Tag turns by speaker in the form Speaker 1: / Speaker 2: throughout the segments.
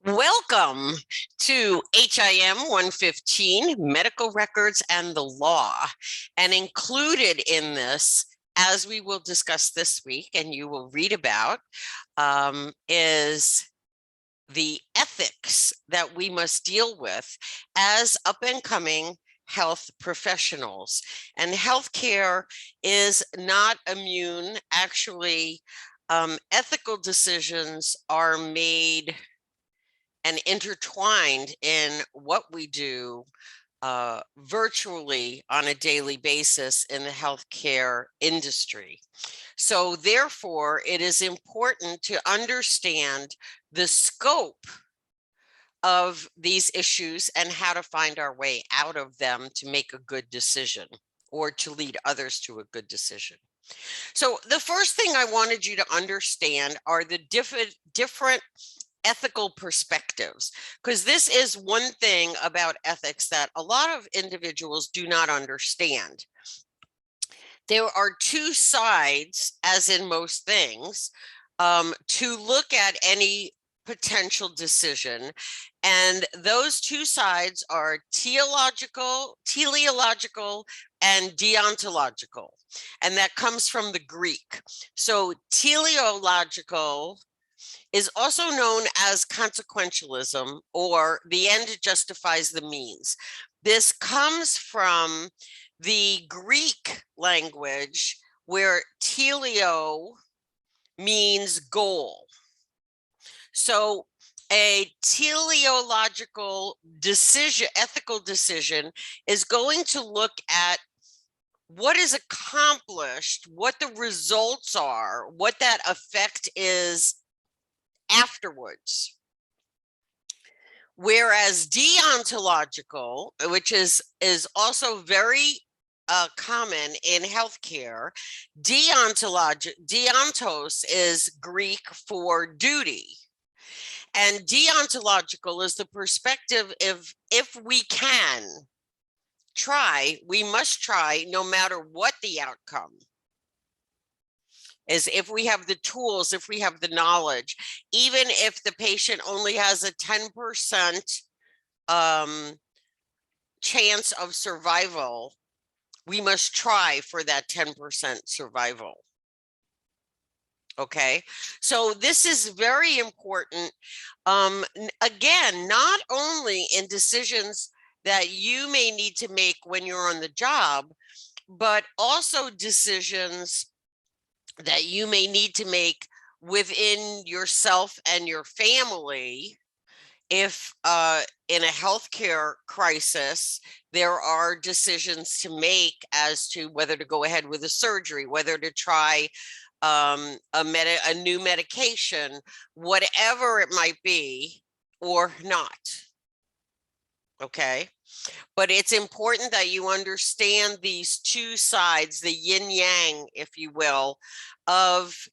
Speaker 1: Welcome to HIM115 Medical Records and the Law. And included in this, as we will discuss this week and you will read about, is the ethics that we must deal with as up-and-coming health professionals. And healthcare is not immune. Actually, ethical decisions are made and intertwined in what we do virtually on a daily basis in the healthcare industry. So therefore, it is important to understand the scope of these issues and how to find our way out of them to make a good decision or to lead others to a good decision. So the first thing I wanted you to understand are the different ethical perspectives, because this is one thing about ethics that a lot of individuals do not understand. There are two sides, as in most things, to look at any potential decision. And those two sides are teleological, and deontological. And that comes from the Greek. So teleological is also known as consequentialism, or the end justifies the means. This comes from the Greek language, where teleo means goal. So a teleological decision, ethical decision, is going to look at what is accomplished, what the results are, what that effect is afterwards. Whereas deontological, which is also very common in healthcare, deontos is Greek for duty. And deontological is the perspective if we can try, we must try no matter what the outcome. Is if we have the tools, if we have the knowledge, even if the patient only has a 10% chance of survival, we must try for that 10% survival. Okay, so this is very important. Again, not only in decisions that you may need to make when you're on the job, but also decisions that you may need to make within yourself and your family. If in a healthcare crisis, there are decisions to make as to whether to go ahead with a surgery, whether to try a new medication, whatever it might be, or not. Okay. But it's important that you understand these two sides, the yin yang, if you will, of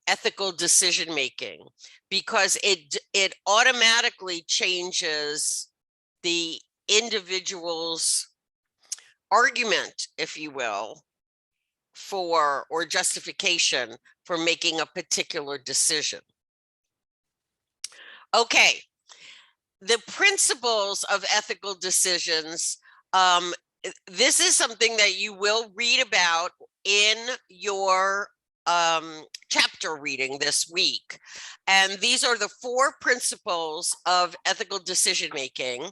Speaker 1: ethical decision making, because it automatically changes the individual's argument, if you will, for or justification for making a particular decision. Okay. The principles of ethical decisions, this is something that you will read about in your chapter reading this week. And these are the 4 principles of ethical decision making.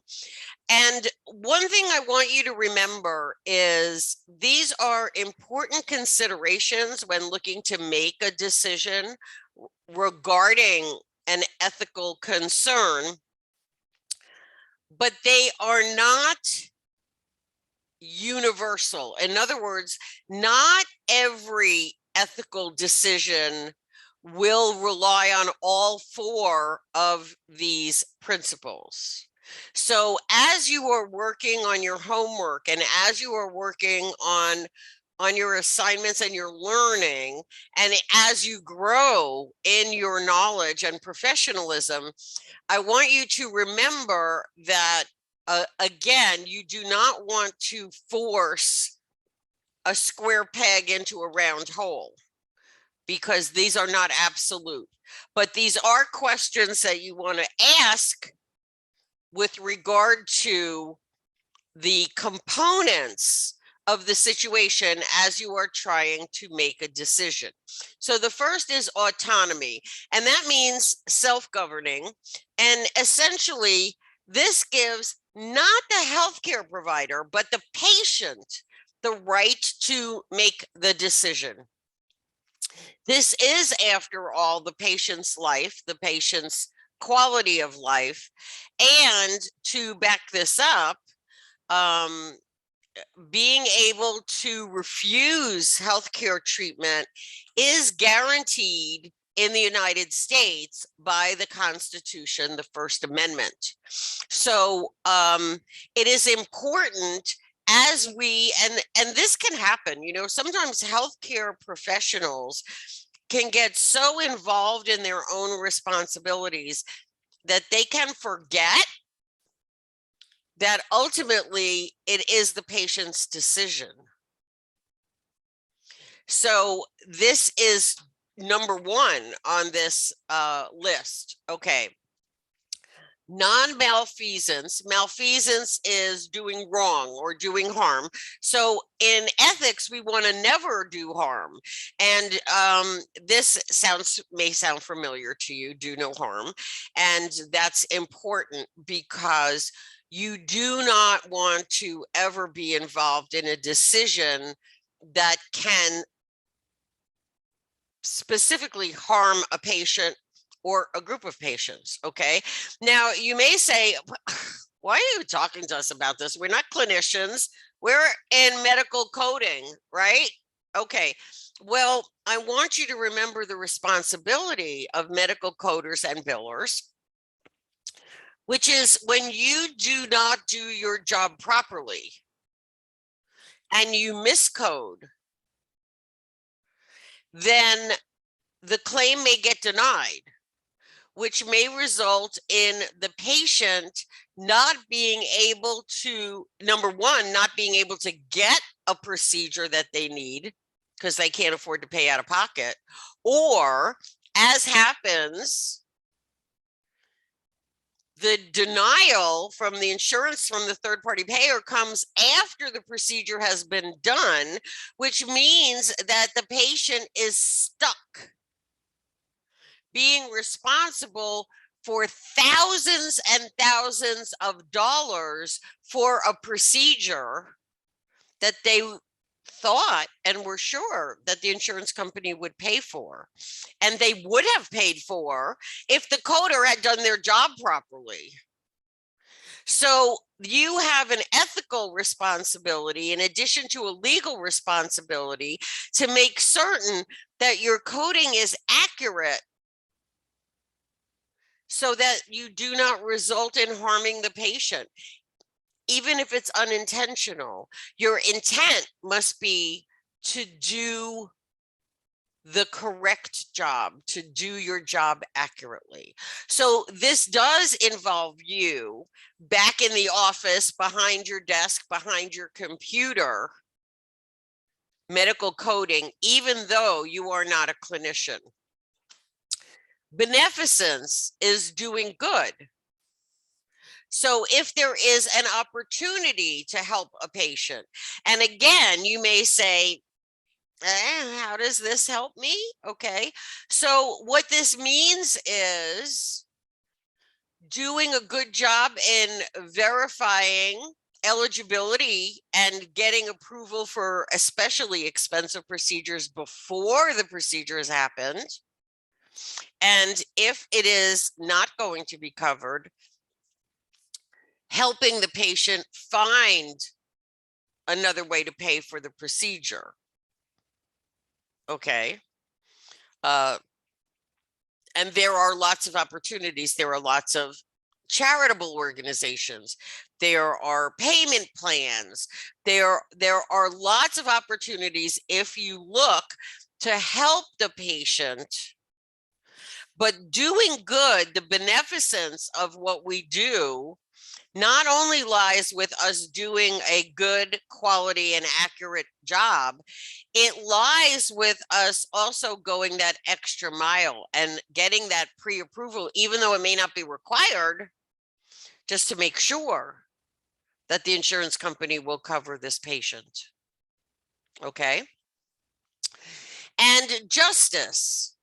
Speaker 1: And one thing I want you to remember is these are important considerations when looking to make a decision regarding an ethical concern, but they are not universal. In other words, not every ethical decision will rely on all 4 of these principles. So as you are working on your homework and as you are working on your assignments and your learning, and as you grow in your knowledge and professionalism, I want you to remember that, again, you do not want to force a square peg into a round hole, because these are not absolute. But these are questions that you want to ask with regard to the components of the situation as you are trying to make a decision. So the first is autonomy, and that means self-governing. And essentially, this gives not the healthcare provider, but the patient the right to make the decision. This is, after all, the patient's life, the patient's quality of life. And to back this up, being able to refuse healthcare treatment is guaranteed in the United States by the Constitution, the First Amendment. So it is important as we, and this can happen, you know, sometimes healthcare professionals can get so involved in their own responsibilities that they can forget that ultimately it is the patient's decision. So this is number one on this list. Okay. Non-malfeasance. Malfeasance is doing wrong or doing harm. So in ethics, we want to never do harm. And this may sound familiar to you, do no harm. And that's important because you do not want to ever be involved in a decision that can specifically harm a patient or a group of patients. Okay. Now you may say, why are you talking to us about this? We're not clinicians. We're in medical coding, right? Okay. Well, I want you to remember the responsibility of medical coders and billers, which is when you do not do your job properly and you miscode, then the claim may get denied, which may result in the patient not being able to, number one, not being able to get a procedure that they need because they can't afford to pay out of pocket, or, as happens, the denial from the insurance from the third-party payer comes after the procedure has been done, which means that the patient is stuck being responsible for thousands and thousands of dollars for a procedure that they thought and were sure that the insurance company would pay for. And they would have paid for if the coder had done their job properly. So you have an ethical responsibility in addition to a legal responsibility to make certain that your coding is accurate so that you do not result in harming the patient. Even if it's unintentional, your intent must be to do the correct job, to do your job accurately. So this does involve you back in the office, behind your desk, behind your computer, medical coding, even though you are not a clinician. Beneficence is doing good. So if there is an opportunity to help a patient, and again, you may say, how does this help me? Okay, so what this means is doing a good job in verifying eligibility and getting approval for especially expensive procedures before the procedure has happened. And if it is not going to be covered, helping the patient find another way to pay for the procedure. Okay. And there are lots of opportunities. There are lots of charitable organizations. There are payment plans. There are lots of opportunities if you look to help the patient. But doing good, the beneficence of what we do not only lies with us doing a good quality and accurate job, it lies with us also going that extra mile and getting that pre-approval, even though it may not be required, just to make sure that the insurance company will cover this patient. Okay. And justice,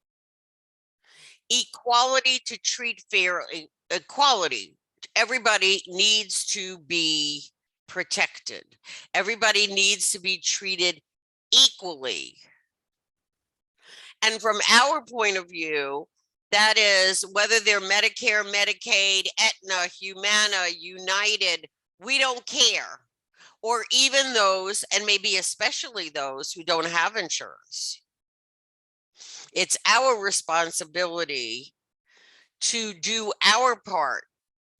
Speaker 1: equality to treat fairly, equality. Everybody needs to be protected. Everybody needs to be treated equally. And from our point of view, that is whether they're Medicare, Medicaid, Aetna, Humana, United, we don't care. Or even those, and maybe especially those who don't have insurance. It's our responsibility to do our part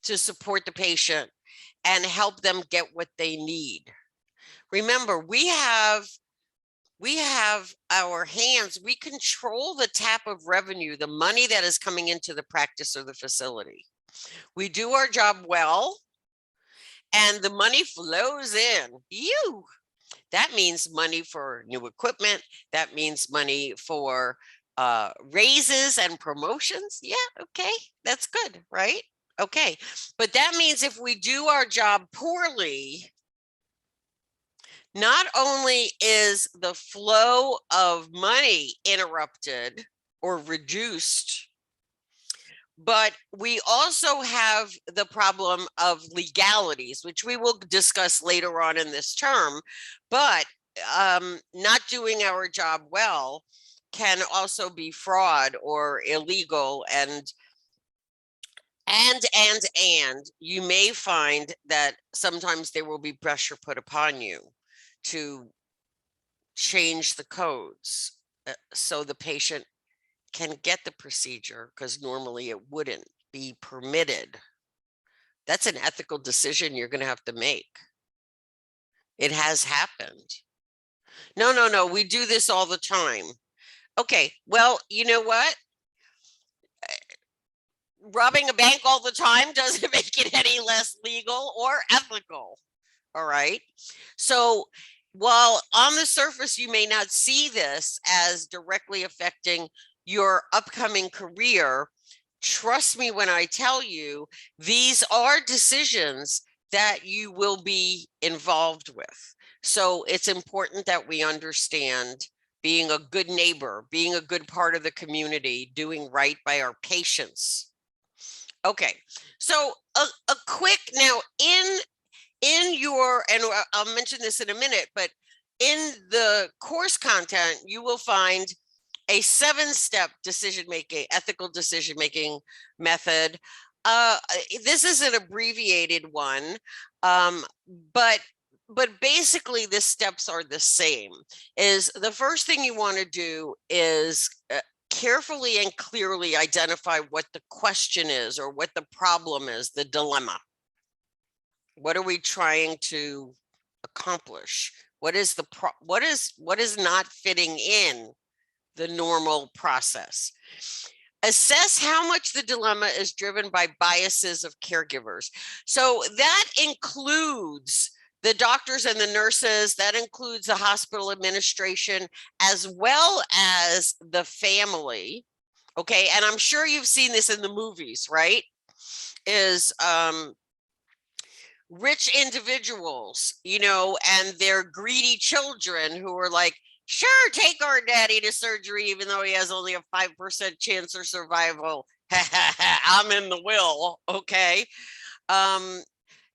Speaker 1: to support the patient and help them get what they need. Remember, we have our hands, we control the tap of revenue, the money that is coming into the practice or the facility. We do our job well, and the money flows in. That means money for new equipment. That means money for raises and promotions. Yeah, okay, that's good, right? Okay, but that means if we do our job poorly, not only is the flow of money interrupted or reduced, but we also have the problem of legalities, which we will discuss later on in this term. But not doing our job well can also be fraud or illegal, and you may find that sometimes there will be pressure put upon you to change the codes so the patient can get the procedure, because normally it wouldn't be permitted. That's an ethical decision you're going to have to make. It has happened. No, we do this all the time. Okay, well, you know what? Robbing a bank all the time doesn't make it any less legal or ethical. All right. So while on the surface, you may not see this as directly affecting your upcoming career, trust me when I tell you, these are decisions that you will be involved with. So it's important that we understand being a good neighbor, being a good part of the community, doing right by our patients. Okay, so a quick, now in your, and I'll mention this in a minute, but in the course content, you will find a 7-step decision-making, ethical decision-making method. This is an abbreviated one, but basically the steps are the same. Is the first thing you want to do is carefully and clearly identify what the question is or what the problem is, the dilemma. What are we trying to accomplish? What is the what is not fitting in the normal process? Assess how much the dilemma is driven by biases of caregivers. So that includes the doctors and the nurses, that includes the hospital administration, as well as the family. Okay, and I'm sure you've seen this in the movies, right? Is rich individuals, you know, and their greedy children who are like, sure, take our daddy to surgery, even though he has only a 5% chance of survival. I'm in the will. Okay.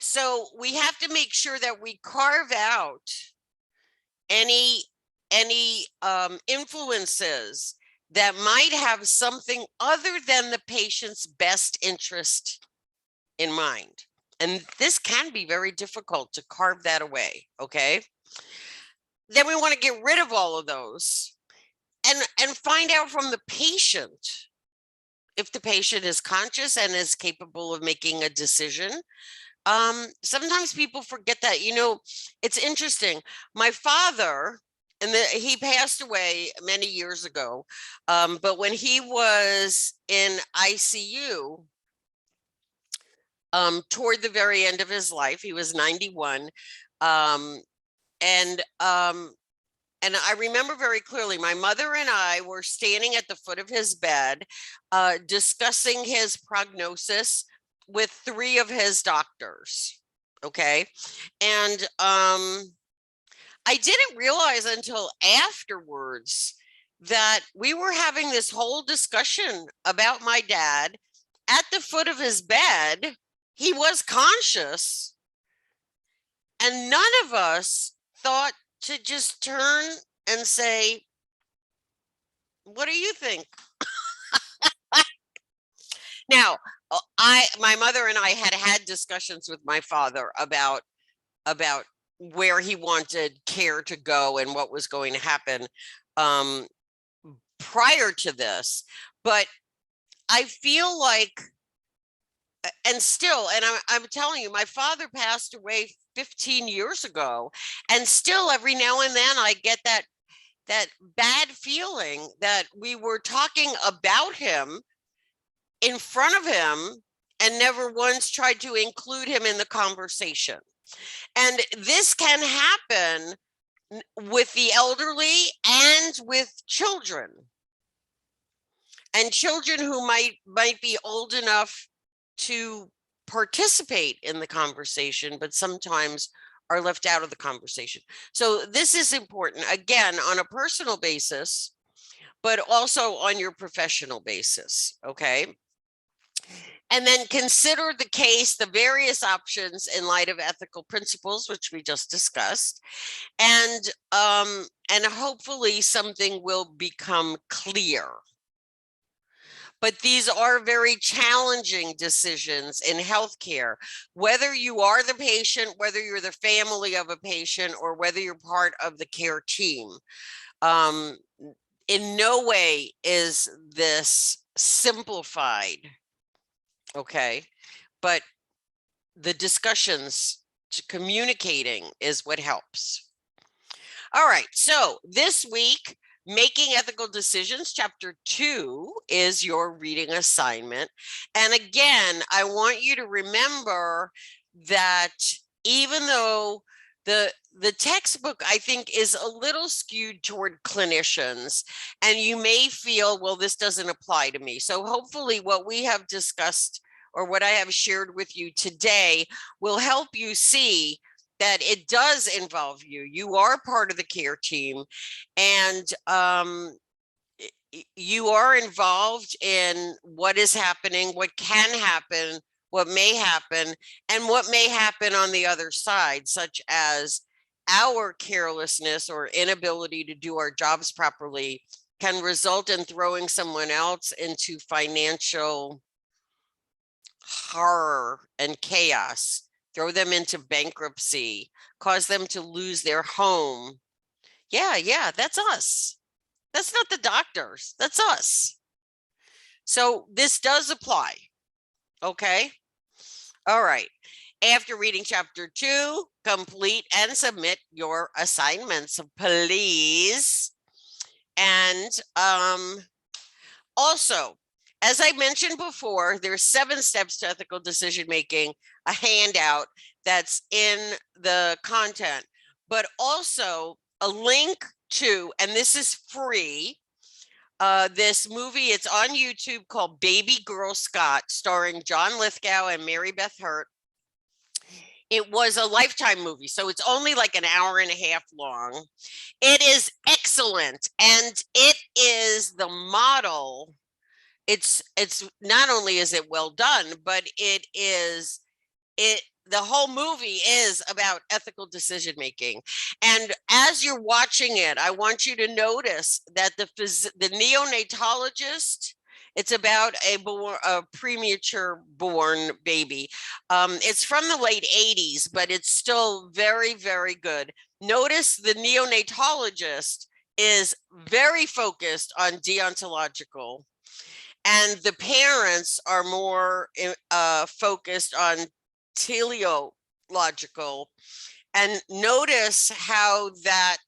Speaker 1: So we have to make sure that we carve out any influences that might have something other than the patient's best interest in mind. And this can be very difficult to carve that away, okay? Then we want to get rid of all of those and find out from the patient if the patient is conscious and is capable of making a decision. Sometimes people forget that. You know, it's interesting. My father, and he passed away many years ago, but when he was in ICU, toward the very end of his life. He was 91. And I remember very clearly, my mother and I were standing at the foot of his bed, discussing his prognosis with 3 of his doctors. Okay. And I didn't realize until afterwards that we were having this whole discussion about my dad at the foot of his bed. He was conscious, and none of us thought to just turn and say, what do you think? Now, my mother and I had discussions with my father about where he wanted care to go and what was going to happen prior to this. But I feel like, and still, and I'm telling you, my father passed away 15 years ago, and still every now and then I get that bad feeling that we were talking about him in front of him and never once tried to include him in the conversation. And this can happen with the elderly and with children, and children who might be old enough to participate in the conversation, but sometimes are left out of the conversation. So this is important, again, on a personal basis, but also on your professional basis. Okay. And then consider the case, the various options in light of ethical principles, which we just discussed. And hopefully something will become clear. But these are very challenging decisions in healthcare, whether you are the patient, whether you're the family of a patient, or whether you're part of the care team. In no way is this simplified. Okay. But the discussions, communicating is what helps. All right. So this week, Making Ethical Decisions, Chapter 2 is your reading assignment. And again, I want you to remember that even though the textbook, I think, is a little skewed toward clinicians, and you may feel, well, this doesn't apply to me. So hopefully what we have discussed, or what I have shared with you today, will help you see that it does involve you. You are part of the care team, and you are involved in what is happening, what can happen, what may happen, and what may happen on the other side, such as our carelessness or inability to do our jobs properly can result in throwing someone else into financial horror and chaos, throw them into bankruptcy, cause them to lose their home. Yeah, that's us. That's not the doctors, that's us. So this does apply. Okay. All right. After reading Chapter 2, complete and submit your assignments, please. And also, as I mentioned before, there's 7 steps to ethical decision making, a handout that's in the content, but also a link to, and this is free, this movie. It's on YouTube, called Baby Girl Scott, starring John Lithgow and Mary Beth Hurt. It was a Lifetime movie, so it's only like an hour and a half long. It is excellent, and it is the model. It's not only is it well done, but the whole movie is about ethical decision making. And as you're watching it, I want you to notice that the neonatologist, it's about a premature born baby. It's from the late 80s, but it's still very, very good. Notice the neonatologist is very focused on deontological, and the parents are more focused on teleological. And notice how that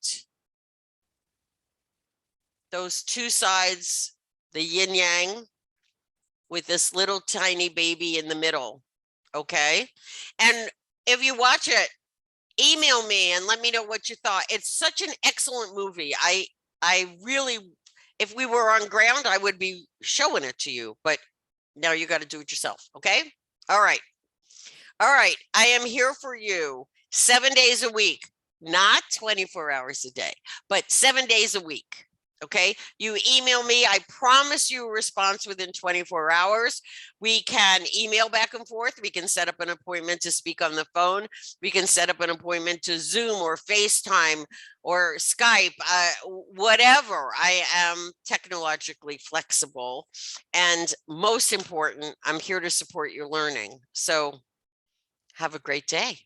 Speaker 1: those two sides, the yin yang, with this little tiny baby in the middle, Okay. And if you watch it, email me and let me know what you thought. It's such an excellent movie. I really, if we were on ground, I would be showing it to you, but now you got to do it yourself. Okay. All right. All right. I am here for you 7 days a week, not 24 hours a day, but 7 days a week. Okay. You email me. I promise you a response within 24 hours. We can email back and forth. We can set up an appointment to speak on the phone. We can set up an appointment to Zoom or FaceTime or Skype, whatever. I am technologically flexible. And most important, I'm here to support your learning. So have a great day.